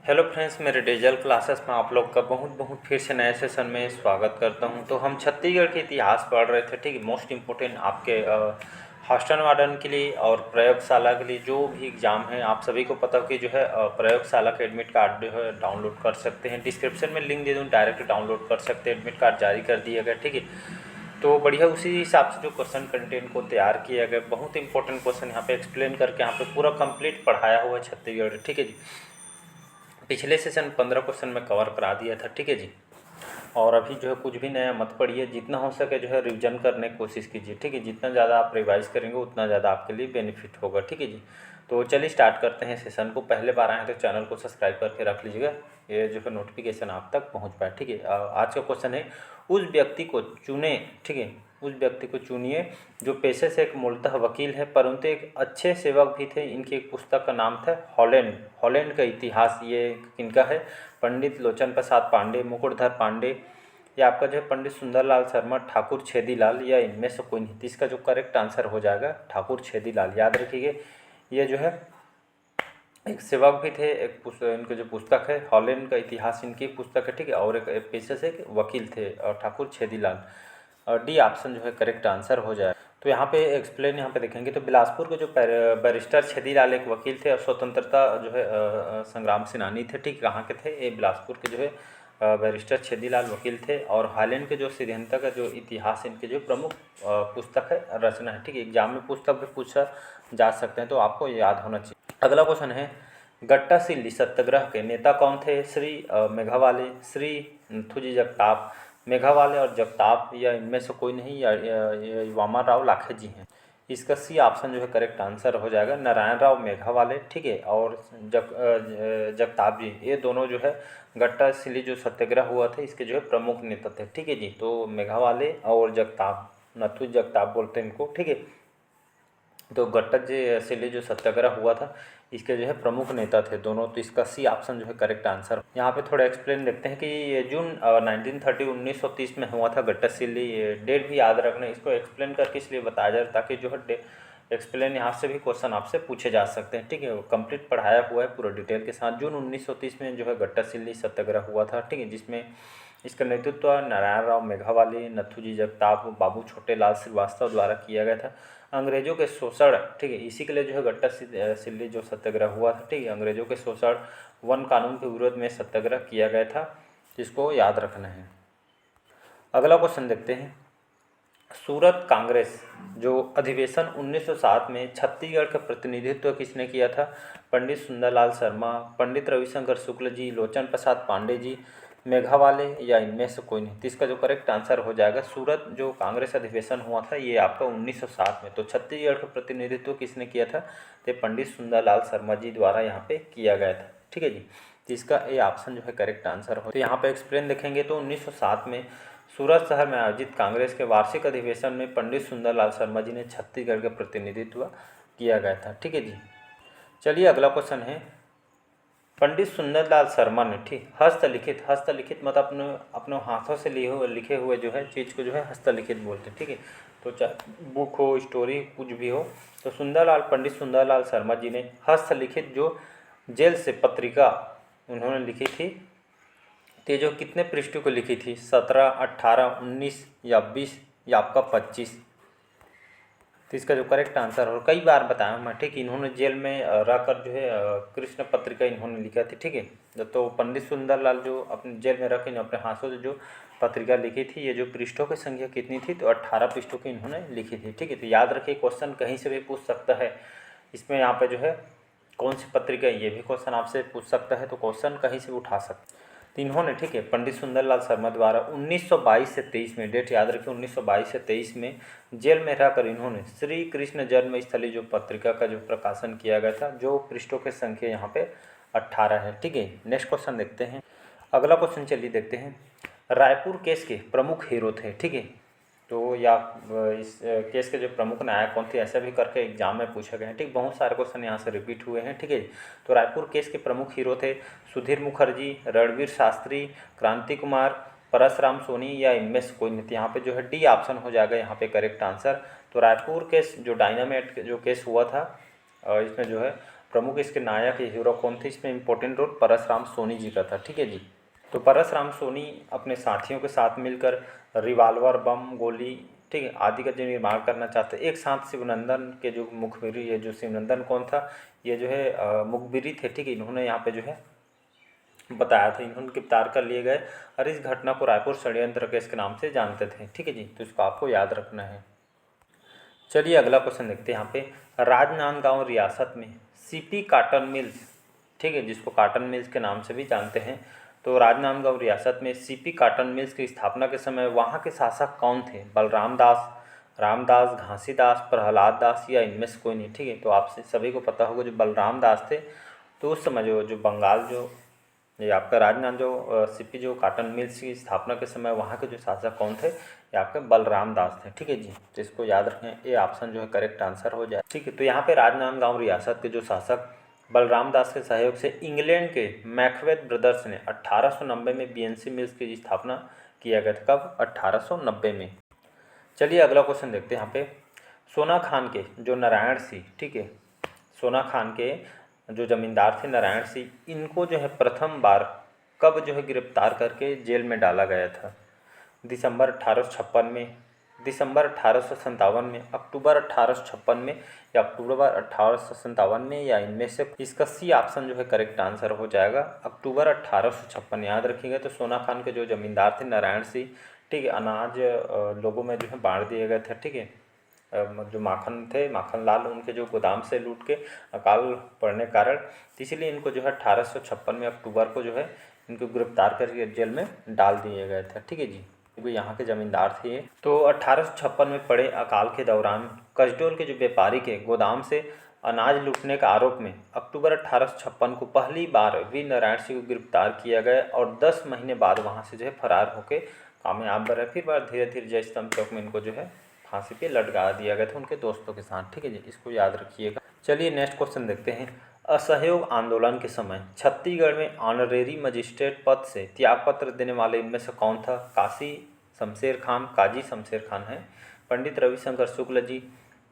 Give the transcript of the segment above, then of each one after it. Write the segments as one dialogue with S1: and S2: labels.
S1: Hello friends, मेरे digital classes में आप लोग का बहुत बहुत फिर से नए सेशन में स्वागत करता हूं। तो हम छत्तीसगढ़ के इतिहास पढ़ रहे थे, ठीक है। मोस्ट इम्पोर्टेंट आपके हॉस्टल वार्डन के लिए और प्रयोगशाला के लिए जो भी एग्ज़ाम है, आप सभी को पता हो कि जो है प्रयोगशाला का एडमिट कार्ड जो है डाउनलोड कर सकते हैं। डिस्क्रिप्शन में लिंक दे दूँ, डायरेक्ट डाउनलोड कर सकते हैं। एडमिट कार्ड जारी कर दिया गया, ठीक है। तो बढ़िया उसी हिसाब से जो क्वेश्चन कंटेंट को तैयार किया गया, बहुत इंपॉर्टेंट क्वेश्चन यहाँ पे एक्सप्लेन करके यहाँ पे पूरा कंप्लीट पढ़ाया हुआ है छत्तीसगढ़, ठीक है जी। पिछले सेशन 15 क्वेश्चन में कवर करा दिया था, ठीक है जी। और अभी जो है कुछ भी नया मत पढ़िए, जितना हो सके जो है रिवीजन करने की कोशिश कीजिए, ठीक है। जितना ज़्यादा आप रिवाइज करेंगे उतना ज़्यादा आपके लिए बेनिफिट होगा, ठीक है जी। तो चलिए स्टार्ट करते हैं सेशन को। पहले बार आए हैं तो चैनल को सब्सक्राइब करके रख लीजिएगा, ये जो है नोटिफिकेशन आप तक पहुंच पाए, ठीक है। आज का क्वेश्चन है, उस व्यक्ति को चुने, ठीक है। उस व्यक्ति को चुनिए जो पेशे से एक मूलतः वकील है परंतु एक अच्छे सेवक भी थे। इनकी एक पुस्तक का नाम था हॉलैंड, हॉलैंड का इतिहास। ये किनका है? पंडित लोचन प्रसाद पांडे, मुकुटधर पांडे, या आपका जो है पंडित सुंदरलाल शर्मा, ठाकुर छेदीलाल, या इनमें से कोई नहीं। इसका जो करेक्ट आंसर हो जाएगा ठाकुर छेदीलाल। याद रखिए, ये जो है एक सेवक भी थे। एक इनके जो पुस्तक है हॉलैंड का इतिहास, इनकी पुस्तक है, ठीक है। और एक पेशे से एक वकील थे ठाकुर छेदीलाल। और डी ऑप्शन जो है करेक्ट आंसर हो जाए। तो यहाँ पे एक्सप्लेन यहाँ पे देखेंगे तो बिलासपुर के जो बैरिस्टर छेदीलाल एक वकील थे और स्वतंत्रता जो है संग्राम सेनानी थे, ठीक। कहाँ के थे? ये बिलासपुर के जो है बैरिस्टर छेदीलाल वकील थे। और हालैंड के जो सिद्धांत का जो इतिहास, इनके जो प्रमुख पुस्तक है, रचना है, ठीक है। एग्जाम में पुस्तक भी पूछा जा सकते हैं, तो आपको याद होना चाहिए। अगला क्वेश्चन है, गट्टासिल्ली सत्याग्रह के नेता कौन थे? श्री मेघावाले, श्री नथुजी जगताप, मेघावाले और जगताप, या इनमें से कोई नहीं, या वामनराव लाखे जी हैं। इसका सी ऑप्शन जो है करेक्ट आंसर हो जाएगा, नारायण राव मेघावाले, ठीक है। और जगताप जी, ये दोनों जो है गट्टासिल्ली जो सत्याग्रह हुआ था इसके जो है प्रमुख नेता थे, ठीक है जी। तो मेघावाले और जगताप, नथुजी जगताप बोलते हैं इनको, ठीक है। तो गट्टासिल्ली जो सत्याग्रह हुआ था इसके जो है प्रमुख नेता थे दोनों। तो इसका सी ऑप्शन जो है करेक्ट आंसर। यहाँ पे थोड़ा एक्सप्लेन देखते हैं कि ये जून 1930 में हुआ था गट्टासिल्ली। ये डेट भी याद रखना, इसको एक्सप्लेन करके इसलिए बताया जा रहा है ताकि जो है एक्सप्लेन यहाँ से भी क्वेश्चन आपसे पूछे जा सकते हैं, ठीक है। कंप्लीट पढ़ाया हुआ है पूरा डिटेल के साथ। जून 1930 में जो है गट्टासिल्ली सत्याग्रह हुआ था, ठीक है, जिसमें इसका नेतृत्व नारायण राव मेघावाले, नथुजी जगताप, बाबू छोटेलाल श्रीवास्तव द्वारा किया गया था। अंग्रेजों के शोषण, ठीक है, इसी के लिए जो है गट्टासिल्ली जो सत्याग्रह हुआ था, ठीक है। अंग्रेजों के शोषण, वन कानून के विरोध में सत्याग्रह किया गया था, जिसको याद रखना है। अगला क्वेश्चन देखते हैं, सूरत कांग्रेस जो अधिवेशन 1907 में छत्तीसगढ़ का प्रतिनिधित्व किसने किया था? पंडित सुंदरलाल शर्मा, पंडित रविशंकर शुक्ल जी, लोचन प्रसाद पांडे जी, मेघावाले, या इनमें से कोई नहीं। तो इसका जो करेक्ट आंसर हो जाएगा, सूरत जो कांग्रेस अधिवेशन हुआ था ये आपका 1907 में। तो छत्तीसगढ़ का प्रतिनिधित्व किसने किया था? तो पंडित सुंदरलाल शर्मा जी द्वारा यहाँ पे किया गया था, ठीक है जी। तो इसका ये ऑप्शन जो है करेक्ट आंसर हो। तो यहाँ पे एक्सप्लेन देखेंगे तो 1907 में सूरत शहर में आयोजित कांग्रेस के वार्षिक अधिवेशन में पंडित सुंदरलाल शर्मा जी ने छत्तीसगढ़ का प्रतिनिधित्व किया गया था, ठीक है जी। चलिए अगला क्वेश्चन है, पंडित सुंदरलाल शर्मा ने, ठीक, हस्तलिखित, हस्तलिखित मतलब अपने अपने हाथों से लिखे हुए जो है चीज़ को जो है हस्तलिखित बोलते हैं, ठीक है। तो चाहे बुक हो, स्टोरी, कुछ भी हो, तो पंडित सुंदरलाल शर्मा जी ने हस्तलिखित जो जेल से पत्रिका उन्होंने लिखी थी, तो जो कितने पृष्ठों को लिखी थी? 17, 18, 19 या 20 या आपका 25? तो इसका जो करेक्ट आंसर, और कई बार बताया मैं, ठीक, इन्होंने जेल में रहकर जो है कृष्ण पत्रिका इन्होंने लिखा थी, ठीक है। तो पंडित सुंदरलाल जो अपने जेल में रख अपने हाथों से जो पत्रिका लिखी थी, ये जो पृष्ठों की संख्या कितनी थी? तो 18 पृष्ठों की इन्होंने लिखी थी, ठीक है। तो याद रखिए, क्वेश्चन कहीं से भी पूछ सकता है इसमें। यहाँ पे जो है कौन सी पत्रिका है ये भी क्वेश्चन आपसे पूछ सकता है, तो क्वेश्चन कहीं से भी उठा सकते। तो इन्होंने, ठीक है, पंडित सुंदरलाल शर्मा द्वारा 1922 से 23 में, डेट याद रखिए, 1922 से 23 में जेल में रहकर इन्होंने श्री कृष्ण जन्मस्थली जो पत्रिका का जो प्रकाशन किया गया था, जो पृष्ठों की संख्या यहाँ पे 18 है, ठीक है। नेक्स्ट क्वेश्चन देखते हैं। अगला क्वेश्चन चलिए देखते हैं, रायपुर केस के प्रमुख हीरो थे, ठीक है। तो या इस केस के जो प्रमुख नायक कौन थे, ऐसा भी करके एग्जाम में पूछा गया है, ठीक। बहुत सारे क्वेश्चन यहाँ से रिपीट हुए हैं, ठीक है। तो रायपुर केस के प्रमुख हीरो थे सुधीर मुखर्जी, रणवीर शास्त्री, क्रांति कुमार, परसराम सोनी, या इनमें से कोई नहीं। यहाँ पे जो है डी ऑप्शन हो जाएगा यहाँ पे करेक्ट आंसर। तो रायपुर केस जो डायनामाइट जो केस हुआ था, इसमें जो है प्रमुख इसके नायक या हीरो कौन थे? इसमें इंपॉर्टेंट रोल परसराम सोनी जी का था। ठीक है जी। तो परसराम सोनी अपने साथियों के साथ मिलकर रिवाल्वर, बम, गोली, ठीक है, आदि का जो निर्माण करना चाहते। एक साथ शिवनंदन के जो मुखबिरी, ये जो शिवनंदन कौन था, ये जो है मुखबिरी थे। ठीक है, इन्होंने यहाँ पे जो है बताया था, इन्होंने गिरफ्तार कर लिए गए और इस घटना को रायपुर षड्यंत्र केस के नाम से जानते थे। ठीक है जी, तो इसको आपको याद रखना है। चलिए अगला क्वेश्चन देखते हैं यहाँ पे। राजनांदगांव रियासत में सीपी काटन मिल्स, ठीक है, जिसको काटन मिल्स के नाम से भी जानते हैं, तो राजनांदगांव रियासत में सीपी काटन मिल्स की स्थापना के समय वहाँ के शासक कौन थे? बलराम दास, रामदास, घासीदास, प्रहलाद दास या इनमें से कोई नहीं। ठीक है, तो आप सभी को पता होगा जो बलराम दास थे, तो उस समय जो बंगाल जो ये आपका राजनांद जो सीपी जो काटन मिल्स की स्थापना के समय वहाँ के जो शासक कौन थे? ये आपके बलराम दास थे। ठीक है जी, तो इसको याद रखें, ये ऑप्शन जो है करेक्ट आंसर हो जाए। ठीक है, तो यहाँ पे राजनांदगांव रियासत के जो शासक बलराम दास के सहयोग से इंग्लैंड के मैकबेथ ब्रदर्स ने 1890 में बीएनसी मिल्स की स्थापना किया गया था। कब? 1890 में। चलिए अगला क्वेश्चन देखते हैं यहाँ पे। सोना खान के जो नारायण सिंह, ठीक है, सोना खान के जो जमींदार थे नारायण सिंह, इनको जो है प्रथम बार कब जो है गिरफ्तार करके जेल में डाला गया था? दिसंबर 1856 में, दिसंबर 1857 में, अक्टूबर 1856 में या अक्टूबर 1857 में या इनमें से? इसका सी ऑप्शन जो है करेक्ट आंसर हो जाएगा, अक्टूबर 1856। याद रखिएगा। तो सोना खान के जो जमींदार थे नारायण सिंह, ठीक है, अनाज लोगों में जो है बांट दिए गए थे। ठीक है, जो माखन थे, माखन लाल, उनके जो गोदाम से लूट के अकाल पड़ने के कारण, इसीलिए इनको जो है 1856 में अक्टूबर को जो है इनको गिरफ्तार करके जेल में डाल दिए गए थे। ठीक है जी, क्योंकि यहाँ के जमींदार थे ये। तो 1856 में पड़े अकाल के दौरान कसडोल के जो व्यापारी के गोदाम से अनाज लूटने का आरोप में अक्टूबर 1856 को पहली बार वी नारायण सिंह को गिरफ्तार किया गया और 10 महीने बाद वहाँ से जो है फरार होकर कामयाब रहे। फिर बार धीरे धीरे जय स्तंभ चौक में इनको जो है फांसी पे लटका दिया गया था उनके दोस्तों के साथ। ठीक है जी, इसको याद रखिएगा। चलिए नेक्स्ट क्वेश्चन देखते हैं। असहयोग आंदोलन के समय छत्तीसगढ़ में ऑनरेरी मजिस्ट्रेट पद से त्यागपत्र देने वाले इनमें से कौन था? काशी शमशेर खान, काजी शमशेर खान है, पंडित रविशंकर शुक्ल जी,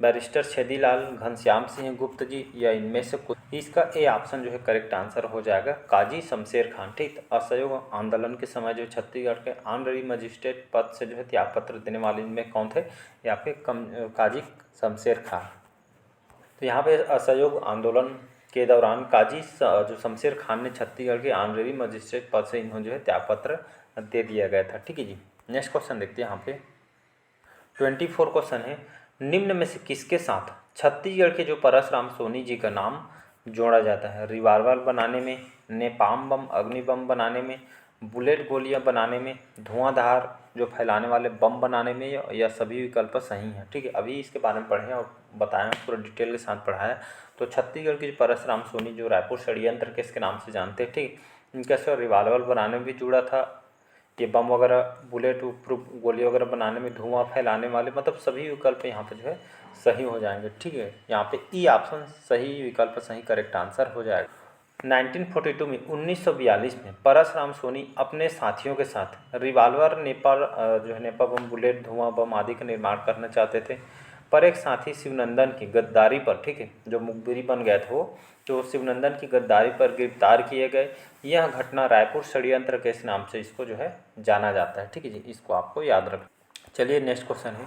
S1: बैरिस्टर छेदीलाल घनश्याम सिंह गुप्त जी या इनमें से कुछ? इसका ए ऑप्शन जो है करेक्ट आंसर हो जाएगा, काजी शमशेर खान। ठीक, असहयोग आंदोलन के समय जो छत्तीसगढ़ के ऑनरेरी मजिस्ट्रेट पद से जो है त्यागपत्र देने वाले इनमें कौन थे? ये आपके काजी शमशेर खान। तो यहाँ पे असहयोग आंदोलन के दौरान काजी जो शमशेर खान ने छत्तीसगढ़ के ऑनरेरी मजिस्ट्रेट पद से इन्होंने जो है त्यागपत्र दे दिया गया था। ठीक है जी, नेक्स्ट क्वेश्चन देखते हैं। यहाँ पे 24 क्वेश्चन है। निम्न में से किसके साथ छत्तीसगढ़ के जो परसराम सोनी जी का नाम जोड़ा जाता है? रिवाल्वर बनाने में, नेपाम बम अग्नि बम बनाने में, बुलेट गोलियां बनाने में, धुआंधार जो फैलाने वाले बम बनाने में, या सभी विकल्प सही हैं? ठीक है, अभी इसके बारे में पढ़ें और बताएं, पूरा डिटेल के साथ पढ़ाया। तो छत्तीसगढ़ के जो परसराम सोनी जो रायपुर षड्यंत्र केस के नाम से जानते हैं, ठीक, इनका सर रिवाल्वर बनाने में भी जुड़ा था, ये बम वगैरह, बुलेट प्रूफ गोली वगैरह बनाने में, धुआं फैलाने वाले, मतलब सभी विकल्प यहाँ पे जो है सही हो जाएंगे। ठीक है, यहाँ पे ई ऑप्शन सही विकल्प सही करेक्ट आंसर हो जाएगा। 1942 में 1942 में परसराम सोनी अपने साथियों के साथ रिवाल्वर, नेपाल जो है नेपा बम, बुलेट, धुआं बम आदि का निर्माण करना चाहते थे, पर एक साथी शिवनंदन की गद्दारी पर, ठीक है, जो मुखबिरी बन गया था वो, तो शिवनंदन की गद्दारी पर गिरफ्तार किए गए। यह घटना रायपुर षड्यंत्र के नाम से इसको जो है जाना जाता है। ठीक है जी, इसको आपको याद रखना। चलिए नेक्स्ट क्वेश्चन है।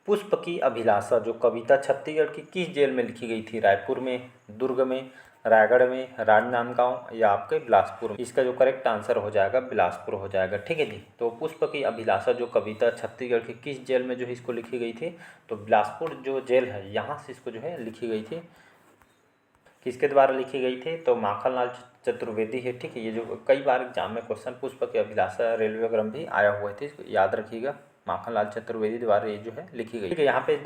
S1: पुष्प की अभिलाषा जो कविता छत्तीसगढ़ की किस जेल में लिखी गई थी? रायपुर में, दुर्ग में, रायगढ़ में, राजनांदगांव या आपके बिलासपुर में? इसका जो करेक्ट आंसर हो जाएगा बिलासपुर हो जाएगा। ठीक है जी, तो पुष्प की अभिलाषा जो कविता छत्तीसगढ़ की किस जेल में जो है इसको लिखी गई थी? तो बिलासपुर जो जेल है यहाँ से इसको जो है लिखी गई थी। किसके द्वारा लिखी गई थी? तो माखनलाल चतुर्वेदी है। ठीक है, ये जो कई बार एग्जाम में क्वेश्चन पुष्प की अभिलाषा रेलवे वगैरह में भी आया हुआ थे, इसको याद रखिएगा, माखनलाल चतुर्वेदी द्वारा ये जो है लिखी गई। ठीक है, यहाँ पे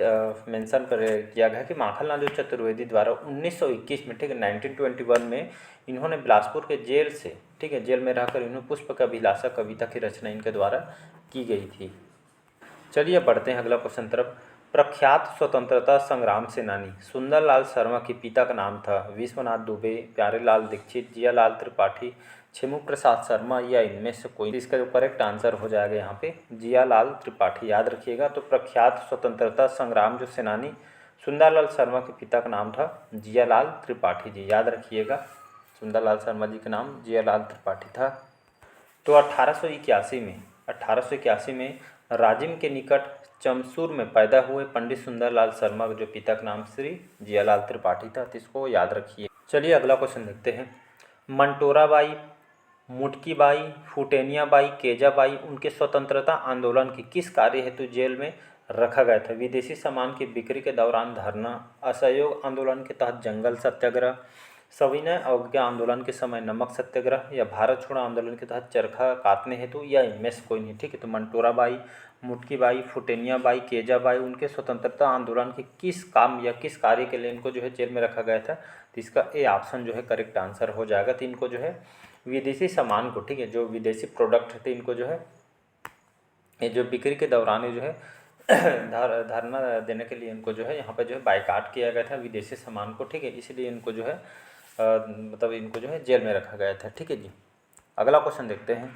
S1: मेंशन किया गया कि माखनलाल जो चतुर्वेदी द्वारा 1921 में, ठीक है, 1921 में इन्होंने बिलासपुर के जेल से, ठीक है, जेल में रहकर इन्होंने पुष्प का अभिलाषा कविता की रचना इनके द्वारा की गई थी। चलिए बढ़ते हैं अगला क्वेश्चन तरफ। प्रख्यात स्वतंत्रता संग्राम सेनानी सुंदरलाल शर्मा के पिता का नाम था? विश्वनाथ दुबे, प्यारेलाल दीक्षित, जियालाल त्रिपाठी, छेमू प्रसाद शर्मा या इनमें से कोई? इसका जो करेक्ट आंसर हो जाएगा यहाँ पे जियालाल त्रिपाठी। याद रखिएगा। तो प्रख्यात स्वतंत्रता संग्राम जो सेनानी सुंदरलाल शर्मा के पिता का नाम था जियालाल त्रिपाठी जी, याद रखिएगा सुंदरलाल शर्मा जी का नाम जियालाल त्रिपाठी था। तो 1881 में राजिम के निकट चमसूर में पैदा हुए पंडित सुंदरलाल शर्मा जो पिता का नाम श्री जियालाल त्रिपाठी था, तो इसको याद रखिए। चलिए अगला क्वेश्चन देखते हैं। मंटोराबाई, मुटकीबाई, फुटेनियाबाई, केजाबाई उनके स्वतंत्रता आंदोलन की किस कार्य हेतु जेल में रखा गया था? विदेशी सामान की बिक्री के दौरान धरना, असहयोग आंदोलन के तहत जंगल सत्याग्रह, सविनय अवज्ञा आंदोलन के समय नमक सत्याग्रह, या भारत छोड़ो आंदोलन के तहत चरखा काटने हेतु, या इनमें से कोई नहीं। ठीक है, तो मंटोराबाई, मुटकीबाई, फुटेनियाबाई, केजाबाई उनके स्वतंत्रता आंदोलन के किस काम या किस कार्य के लिए इनको जो है जेल में रखा गया था? तो इसका ए ऑप्शन जो है करेक्ट आंसर हो जाएगा। तो इनको जो है विदेशी सामान को, ठीक है, जो विदेशी प्रोडक्ट थे इनको जो है ये जो बिक्री के दौरान ये जो है धरना देने के लिए इनको जो है यहाँ पे जो है बाइकाट किया गया था विदेशी सामान को। ठीक है, इसलिए इनको जो है मतलब इनको जो है जेल में रखा गया था। ठीक है जी, अगला क्वेश्चन देखते हैं।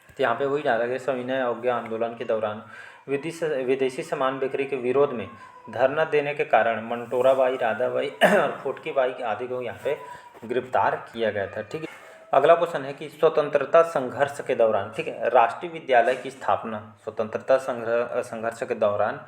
S1: तो यहाँ पे वही डाला गया सविनय अवज्ञा आंदोलन के दौरान विदेशी सामान बिक्री के विरोध में धरना देने के कारण मंटोराबाई, राधाबाई और फुटकीबाई आदि को यहाँ पे गिरफ्तार किया गया था। ठीक है, अगला क्वेश्चन है कि स्वतंत्रता संघर्ष के दौरान, ठीक है, राष्ट्रीय विद्यालय की स्थापना, स्वतंत्रता संघर्ष के दौरान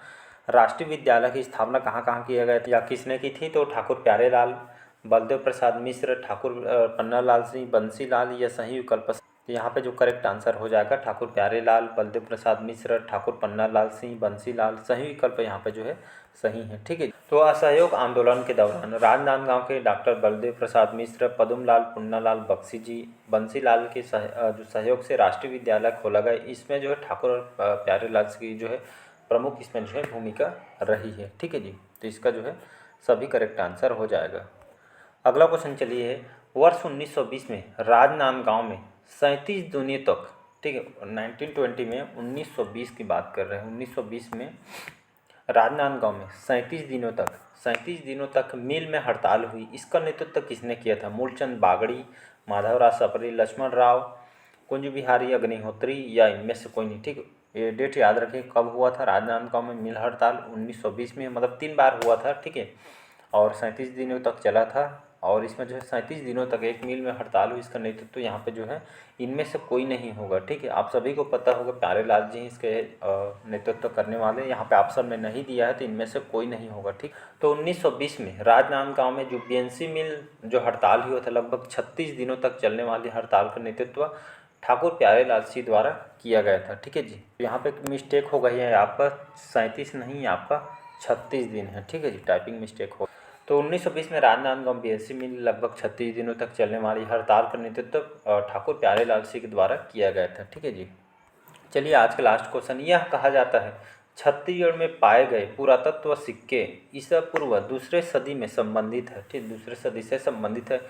S1: राष्ट्रीय विद्यालय की स्थापना कहाँ कहाँ किया गया था या किसने की थी? तो ठाकुर प्यारेलाल, बलदेव प्रसाद मिश्र, ठाकुर पन्नालाल सिंह, बंसीलाल, या सही विकल्प। यहाँ पे जो करेक्ट आंसर हो जाएगा ठाकुर प्यारेलाल, बलदेव प्रसाद मिश्र, ठाकुर पन्नालाल सिंह, बंसीलाल, सही विकल्प यहाँ पे जो है सही है। ठीक है, तो असहयोग आंदोलन के दौरान राजनांदगांव के डॉक्टर बलदेव प्रसाद मिश्र, पदुमलाल, पुन्नालाल बख्शी जी, बंसीलाल के जो सहयोग से राष्ट्रीय विद्यालय खोला गया, इसमें जो है ठाकुर और प्यारेलाल की जो है प्रमुख इसमें जो है भूमिका रही है। ठीक है जी, तो इसका जो है सभी करेक्ट आंसर हो जाएगा। अगला क्वेश्चन चलिए है, वर्ष 1920 में राजनांदगांव में 37 दिनों तक, ठीक है, 1920 में 1920 की बात कर रहे हैं, 1920 में राजनांदगांव में 37 दिनों तक मिल में हड़ताल हुई। इसका नेतृत्व किसने किया था? मूलचंद बागड़ी, माधवराव सपरी, लक्ष्मण राव, कुंज बिहारी अग्निहोत्री, या इनमें से कोई नहीं। ठीक, ये डेट याद रखें कब हुआ था राजनांदगांव में मिल हड़ताल? 1920 में, मतलब 3 बार हुआ था। ठीक है, और 37 दिनों तक चला था, और इसमें जो है 37 दिनों तक एक मिल में हड़ताल हुई। इसका नेतृत्व यहाँ पे जो है इनमें से कोई नहीं होगा। ठीक है, आप सभी को पता होगा प्यारेलाल जी इसके नेतृत्व करने वाले, यहाँ पे ऑप्शन में नहीं दिया है, तो इनमें से कोई नहीं होगा। ठीक, तो 1920 में राजनांदगांव में जो बीएनसी मिल जो हड़ताल हुआ था, लगभग 36 दिनों तक चलने वाली हड़ताल का नेतृत्व ठाकुर प्यारेलाल सिंह द्वारा किया गया था। ठीक है जी, यहाँ पे मिस्टेक हो गई है, आपका 37 नहीं, आपका 36 दिन है। ठीक है जी, टाइपिंग मिस्टेक हो। तो 1920 में राजनांदगांव बीएनसी मिल लगभग 36 दिनों तक चलने वाली हड़ताल का नेतृत्व ठाकुर प्यारेलाल सिंह के द्वारा किया गया था। ठीक है जी, चलिए आज का लास्ट क्वेश्चन। यह कहा जाता है छत्तीसगढ़ में पाए गए पुरातत्व सिक्के ईसा पूर्व दूसरे सदी में संबंधित है। ठीक, दूसरे सदी से संबंधित है।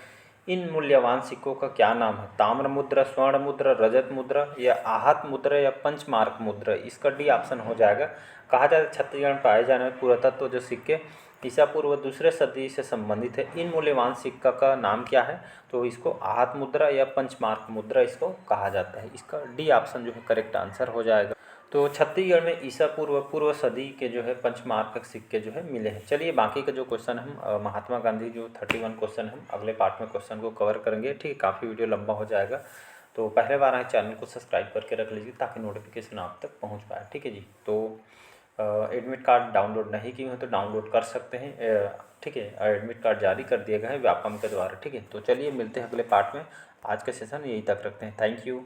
S1: इन मूल्यवान सिक्कों का क्या नाम है? ताम्र मुद्रा, स्वर्ण मुद्रा, रजत मुद्रा, या आहत मुद्रा, या पंचमार्क मुद्रा? इसका डी ऑप्शन हो जाएगा। कहा जाता है छत्तीसगढ़ में पाए जाने वाले पुरातत्व जो सिक्के ईसा पूर्व दूसरे सदी से संबंधित है, इन मूल्यवान सिक्का का नाम क्या है? तो इसको आहत मुद्रा या पंचमार्क मुद्रा इसको कहा जाता है। इसका डी ऑप्शन जो है करेक्ट आंसर हो जाएगा। तो छत्तीसगढ़ में ईसा पूर्व सदी के जो है पंचमार्क सिक्के जो है मिले हैं। चलिए बाकी का जो क्वेश्चन हम महात्मा गांधी जो 31 क्वेश्चन हम अगले पार्ट में क्वेश्चन को कवर करेंगे। ठीक है, काफ़ी वीडियो लंबा हो जाएगा, तो पहले बार आए चैनल को सब्सक्राइब करके रख लीजिए ताकि नोटिफिकेशन आप तक पहुँच पाए। ठीक है जी, तो एडमिट कार्ड डाउनलोड नहीं किए हैं तो डाउनलोड कर सकते हैं। ठीक है, एडमिट कार्ड जारी कर दिए गए हैं व्यापम के द्वारा। ठीक है, तो चलिए मिलते हैं अगले पार्ट में। आज का सेशन यहीं तक रखते हैं। Thank you.